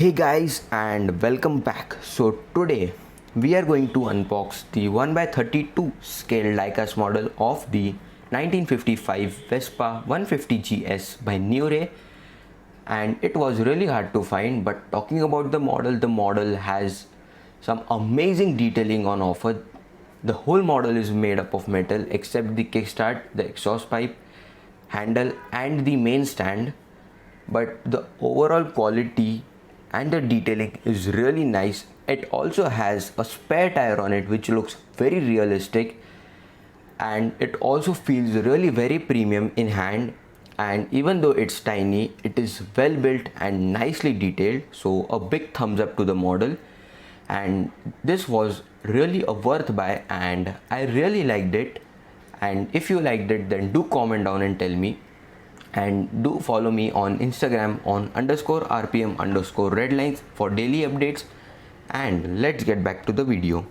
Hey guys, and welcome back. So today we are going to unbox the 1/32 scale diecast model of the 1955 Vespa 150 GS by NewRay, and it was really hard to find. But talking about the model has some amazing detailing on offer. The whole model is made up of metal except the kickstart, the exhaust pipe, handle and the main stand, but the overall quality and the detailing is really nice. It also has a spare tire on it which looks very realistic, and it also feels really very premium in hand. And even though it's tiny, it is well built and nicely detailed, so a big thumbs up to the model. And this was really a worth buy and I really liked it. And if you liked it, then do comment down and tell me, and do follow me on Instagram on _RPM_Redlines for daily updates. And let's get back to the video.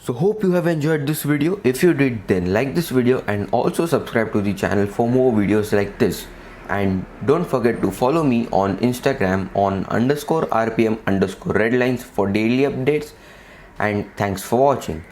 So hope you have enjoyed this video. If you did, then like this video and also subscribe to the channel for more videos like this. And don't forget to follow me on Instagram on _RPM_Redlines for daily updates. And thanks for watching.